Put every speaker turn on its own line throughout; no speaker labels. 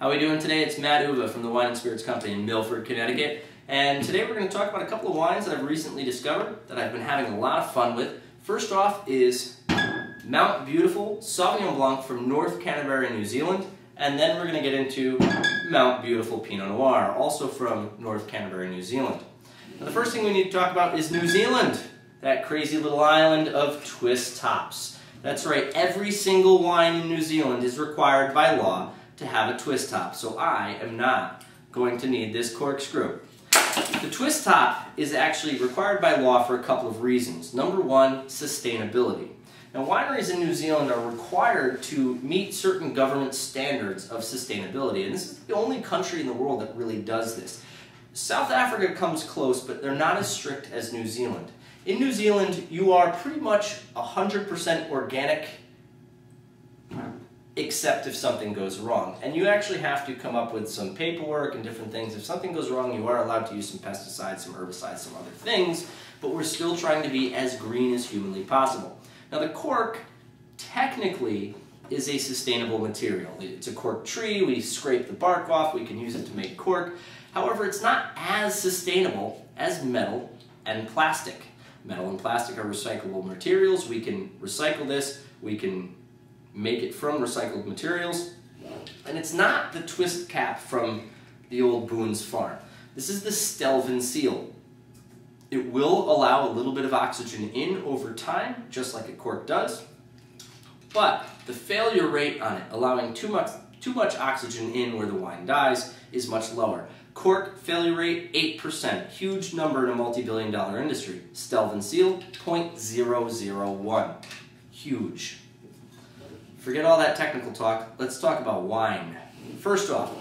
How are we doing today? It's Matt Uva from the Wine and Spirits Company in Milford, Connecticut. And today we're going to talk about a couple of wines that I've recently discovered that I've been having a lot of fun with. First off is Mount Beautiful Sauvignon Blanc from North Canterbury, New Zealand. And then we're going to get into Mount Beautiful Pinot Noir, also from North Canterbury, New Zealand. Now, the first thing we need to talk about is New Zealand, that crazy little island of twist tops. That's right, every single wine in New Zealand is required by law to have a twist top, so I am not going to need this corkscrew. The twist top is actually required by law for a couple of reasons. Number one, sustainability. Now, wineries in New Zealand are required to meet certain government standards of sustainability, and this is the only country in the world that really does this. South Africa comes close, but they're not as strict as New Zealand. In New Zealand, you are pretty much 100% organic, except if something goes wrong. And you actually have to come up with some paperwork and different things. If something goes wrong, you are allowed to use some pesticides, some herbicides, some other things, but we're still trying to be as green as humanly possible. Now, the cork technically is a sustainable material. It's a cork tree, we scrape the bark off, we can use it to make cork. However, it's not as sustainable as metal and plastic. Metal and plastic are recyclable materials. We can recycle this, we can make it from recycled materials, and it's not the twist cap from the old Boone's farm. This is the Stelvin seal. It will allow a little bit of oxygen in over time, just like a cork does, but the failure rate on it, allowing too much oxygen in where the wine dies, is much lower. Cork failure rate, 8%. Huge number in a multi-billion-dollar industry. Stelvin seal, 0.001. Huge. Forget all that technical talk. Let's talk about wine. First off,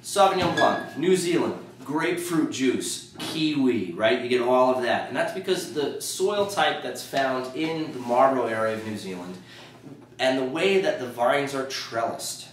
Sauvignon Blanc, New Zealand, grapefruit juice, kiwi, right? You get all of that. And that's because the soil type that's found in the Marlborough area of New Zealand and the way that the vines are trellised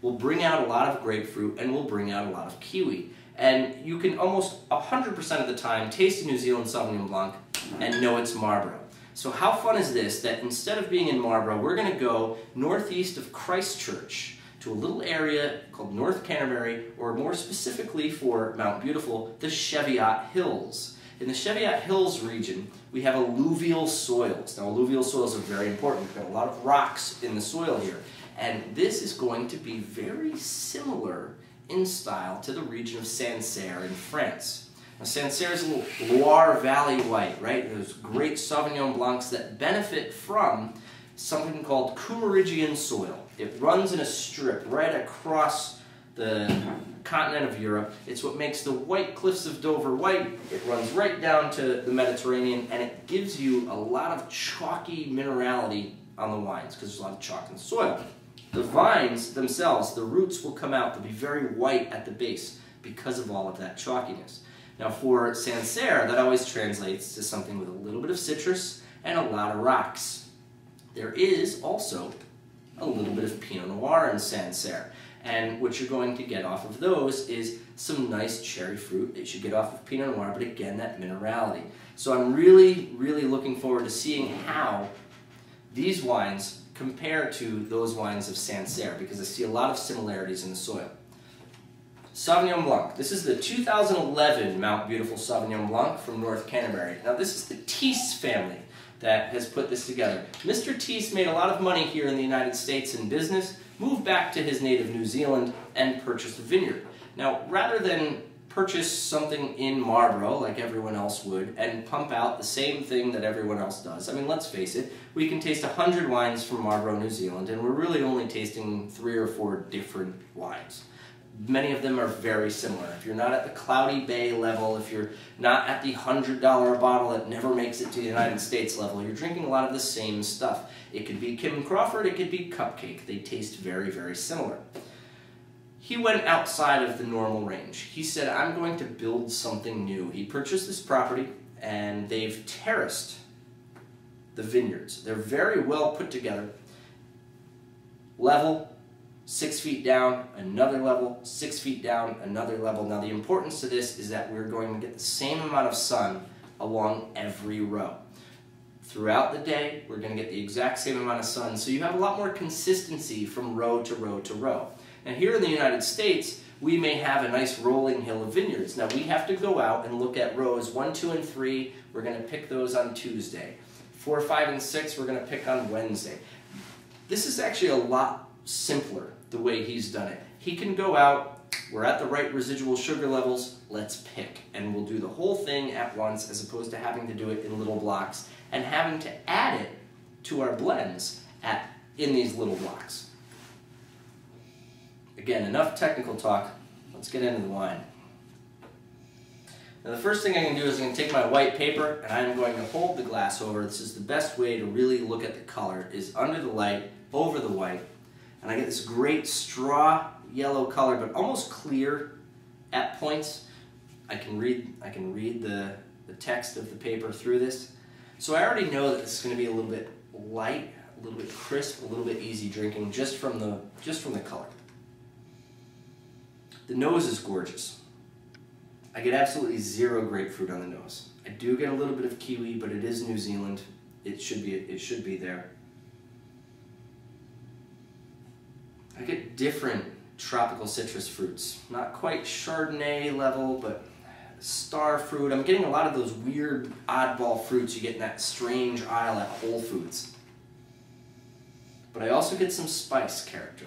will bring out a lot of grapefruit and will bring out a lot of kiwi. And you can almost 100% of the time taste a New Zealand Sauvignon Blanc and know it's Marlborough. So how fun is this that instead of being in Marlborough, we're going to go northeast of Christchurch to a little area called North Canterbury, or more specifically for Mount Beautiful, the Cheviot Hills. In the Cheviot Hills region, we have alluvial soils. Now, alluvial soils are very important. We've got a lot of rocks in the soil here. And this is going to be very similar in style to the region of Sancerre in France. Now, Sancerre is a little Loire Valley white, right? There's great Sauvignon Blancs that benefit from something called Coumaridgian soil. It runs in a strip right across the continent of Europe. It's what makes the White Cliffs of Dover white. It runs right down to the Mediterranean, and it gives you a lot of chalky minerality on the wines because there's a lot of chalk in the soil. The vines themselves, the roots will come out. They'll be very white at the base because of all of that chalkiness. Now, for Sancerre, that always translates to something with a little bit of citrus and a lot of rocks. There is also a little bit of Pinot Noir in Sancerre, and what you're going to get off of those is some nice cherry fruit that you should get off of Pinot Noir, but again, that minerality. So I'm really, really looking forward to seeing how these wines compare to those wines of Sancerre, because I see a lot of similarities in the soil. Sauvignon Blanc. This is the 2011 Mount Beautiful Sauvignon Blanc from North Canterbury. Now, this is the Teese family that has put this together. Mr. Teese made a lot of money here in the United States in business, moved back to his native New Zealand, and purchased a vineyard. Now, rather than purchase something in Marlborough like everyone else would and pump out the same thing that everyone else does, I mean, let's face it, we can taste 100 wines from Marlborough, New Zealand, and we're really only tasting 3 or 4 different wines. Many of them are very similar. If you're not at the Cloudy Bay level, if you're not at the $100 a bottle that never makes it to the United States level, you're drinking a lot of the same stuff. It could be Kim Crawford, it could be Cupcake. They taste very, very similar. He went outside of the normal range. He said, I'm going to build something new. He purchased this property, and they've terraced the vineyards. They're very well put together. Level, 6 feet down, another level, 6 feet down, another level. Now, the importance to this is that we're going to get the same amount of sun along every row. Throughout the day, we're going to get the exact same amount of sun, so you have a lot more consistency from row to row to row. Now here in the United States, we may have a nice rolling hill of vineyards. Now we have to go out and look at rows 1, 2, and 3. We're going to pick those on Tuesday. 4, 5, and 6 we're going to pick on Wednesday. This is actually a lot simpler the way he's done it. He can go out, we're at the right residual sugar levels, let's pick. And we'll do the whole thing at once as opposed to having to do it in little blocks and having to add it to our blends in these little blocks. Again, enough technical talk. Let's get into the wine. Now the first thing I'm going to do is I'm going to take my white paper and I'm going to hold the glass over. This is the best way to really look at the color, is under the light, over the white. And I get this great straw yellow color, but almost clear at points. I can read the text of the paper through this. So I already know that this is going to be a little bit light, a little bit crisp, a little bit easy drinking just from the color. The nose is gorgeous. I get absolutely zero grapefruit on the nose. I do get a little bit of kiwi, but it is New Zealand. It should be there. I get different tropical citrus fruits. Not quite Chardonnay level, but star fruit. I'm getting a lot of those weird oddball fruits you get in that strange aisle at Whole Foods. But I also get some spice character.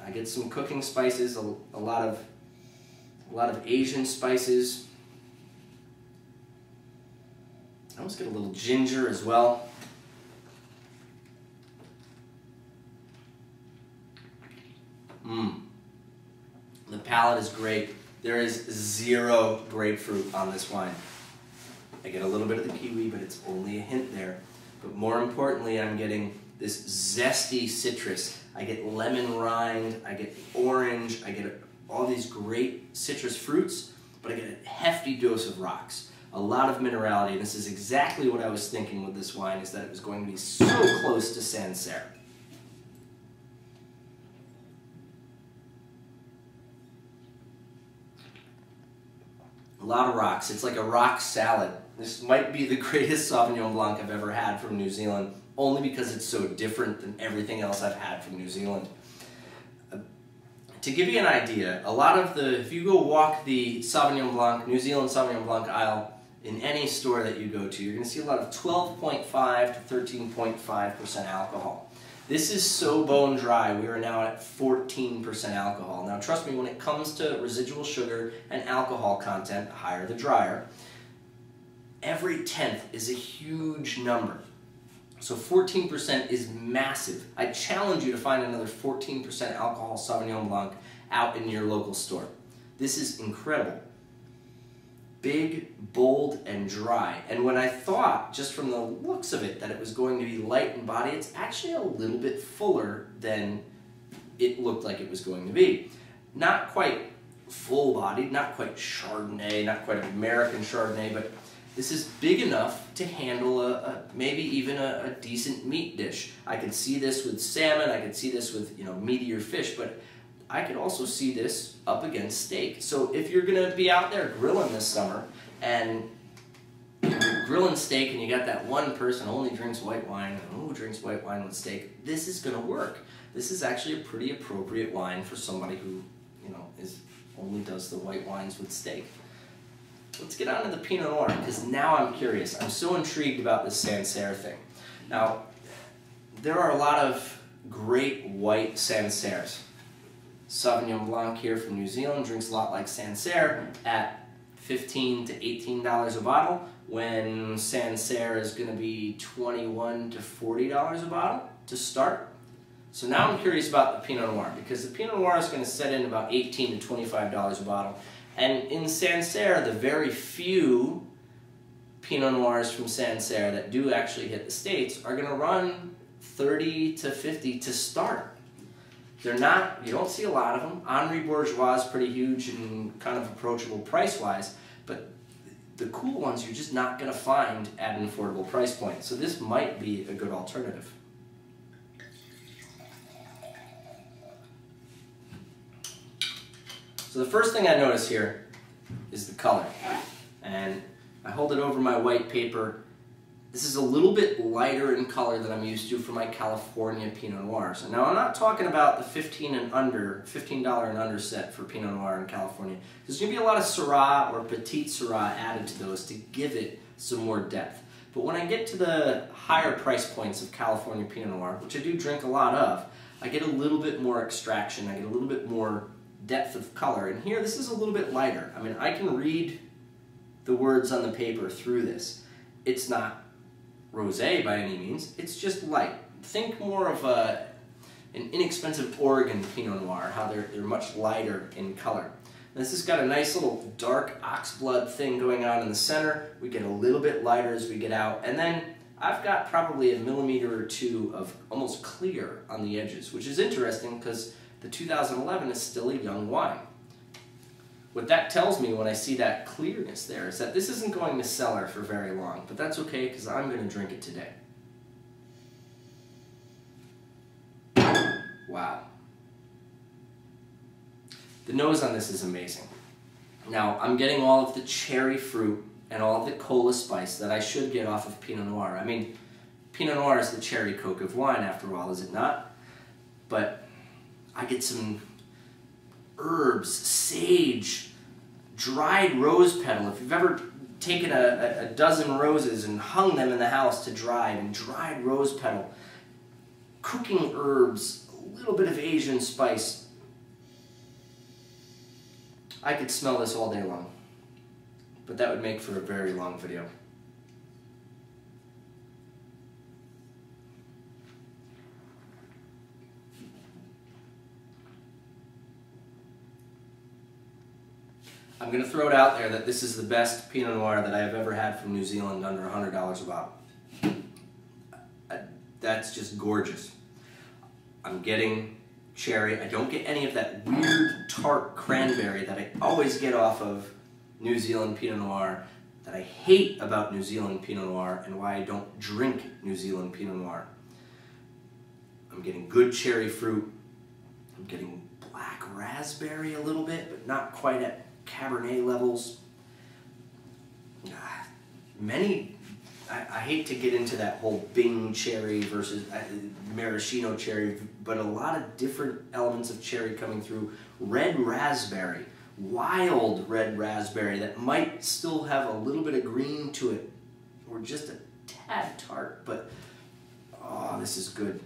I get some cooking spices, a lot of Asian spices. I almost get a little ginger as well. The palate is great. There is zero grapefruit on this wine. I get a little bit of the kiwi, but it's only a hint there. But more importantly, I'm getting this zesty citrus. I get lemon rind, I get orange, I get all these great citrus fruits, but I get a hefty dose of rocks. A lot of minerality, and this is exactly what I was thinking with this wine, is that it was going to be so close to Sancerre. A lot of rocks. It's like a rock salad. This might be the greatest Sauvignon Blanc I've ever had from New Zealand, only because it's so different than everything else I've had from New Zealand. To give you an idea, if you go walk the Sauvignon Blanc, New Zealand Sauvignon Blanc aisle in any store that you go to, you're going to see a lot of 12.5 to 13.5% alcohol. This is so bone dry. We are now at 14% alcohol. Now trust me, when it comes to residual sugar and alcohol content, the higher the drier, every tenth is a huge number. So 14% is massive. I challenge you to find another 14% alcohol Sauvignon Blanc out in your local store. This is incredible. Big, bold, and dry. And when I thought, just from the looks of it, that it was going to be light in body, it's actually a little bit fuller than it looked like it was going to be. Not quite full-bodied, not quite Chardonnay, not quite American Chardonnay, but this is big enough to handle maybe even a decent meat dish. I could see this with salmon, I could see this with meatier fish, but I could also see this up against steak. So if you're gonna be out there grilling this summer and you're grilling steak and you got that one person who only drinks white wine and who drinks white wine with steak, this is gonna work. This is actually a pretty appropriate wine for somebody who only does the white wines with steak. Let's get on to the Pinot Noir, because now I'm curious. I'm so intrigued about this Sancerre thing. Now, there are a lot of great white Sancerres. Sauvignon Blanc here from New Zealand drinks a lot like Sancerre at $15 to $18 a bottle, when Sancerre is going to be $21 to $40 a bottle to start. So now I'm curious about the Pinot Noir, because the Pinot Noir is going to set in about $18 to $25 a bottle. And in Sancerre, the very few Pinot Noirs from Sancerre that do actually hit the States are going to run $30 to $50 to start. They're not, you don't see a lot of them. Henri Bourgeois is pretty huge and kind of approachable price-wise, but the cool ones you're just not going to find at an affordable price point. So this might be a good alternative. So the first thing I notice here is the color. And I hold it over my white paper. This is a little bit lighter in color than I'm used to for my California Pinot Noirs. And now I'm not talking about the $15 and under set for Pinot Noir in California. There's going to be a lot of Syrah or Petite Syrah added to those to give it some more depth. But when I get to the higher price points of California Pinot Noir, which I do drink a lot of, I get a little bit more extraction, I get a little bit more depth of color. And here, this is a little bit lighter. I mean, I can read the words on the paper through this. It's not rosé by any means, it's just light. Think more of an inexpensive Oregon Pinot Noir, how they're much lighter in color. And this has got a nice little dark oxblood thing going on in the center. We get a little bit lighter as we get out, and then I've got probably a millimeter or two of almost clear on the edges, which is interesting because the 2011 is still a young wine. What that tells me when I see that clearness there is that this isn't going to cellar for very long, but that's okay because I'm going to drink it today. Wow. The nose on this is amazing. Now, I'm getting all of the cherry fruit and all of the cola spice that I should get off of Pinot Noir. I mean, Pinot Noir is the cherry coke of wine after all, is it not? But I get some herbs, sage, dried rose petal. If you've ever taken a dozen roses and hung them in the house to dry, and dried rose petal, cooking herbs, a little bit of Asian spice. I could smell this all day long, but that would make for a very long video. I'm going to throw it out there that this is the best Pinot Noir that I have ever had from New Zealand under $100 a bottle. That's just gorgeous. I'm getting cherry. I don't get any of that weird tart cranberry that I always get off of New Zealand Pinot Noir, that I hate about New Zealand Pinot Noir and why I don't drink New Zealand Pinot Noir. I'm getting good cherry fruit. I'm getting black raspberry a little bit, but not quite at Cabernet levels. I hate to get into that whole Bing cherry versus maraschino cherry, but a lot of different elements of cherry coming through. Red raspberry, wild red raspberry that might still have a little bit of green to it, or just a tad tart, but oh, this is good.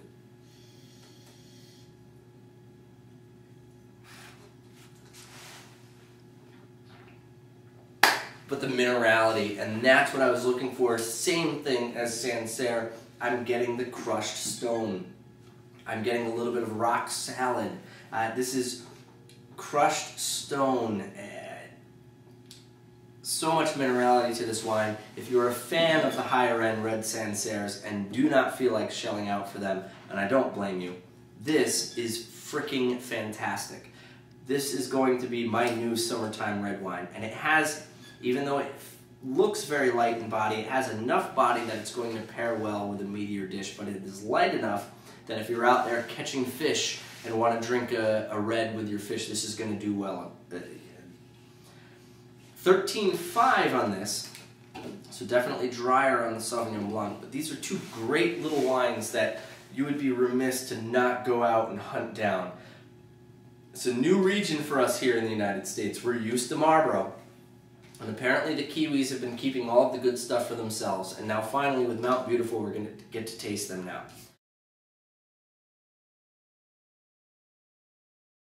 But the minerality, and that's what I was looking for. Same thing as Sancerre. I'm getting the crushed stone. I'm getting a little bit of rock salad. This is crushed stone. So much minerality to this wine. If you're a fan of the higher end red Sancerres and do not feel like shelling out for them, and I don't blame you, this is freaking fantastic. This is going to be my new summertime red wine, and it has, even though it looks very light in body, it has enough body that it's going to pair well with a meatier dish, but it is light enough that if you're out there catching fish and want to drink a red with your fish, this is going to do well. 13.5 on this, so definitely drier on the Sauvignon Blanc, but these are two great little wines that you would be remiss to not go out and hunt down. It's a new region for us here in the United States. We're used to Marlborough. And apparently the Kiwis have been keeping all of the good stuff for themselves. And now finally with Mount Beautiful, we're going to get to taste them now.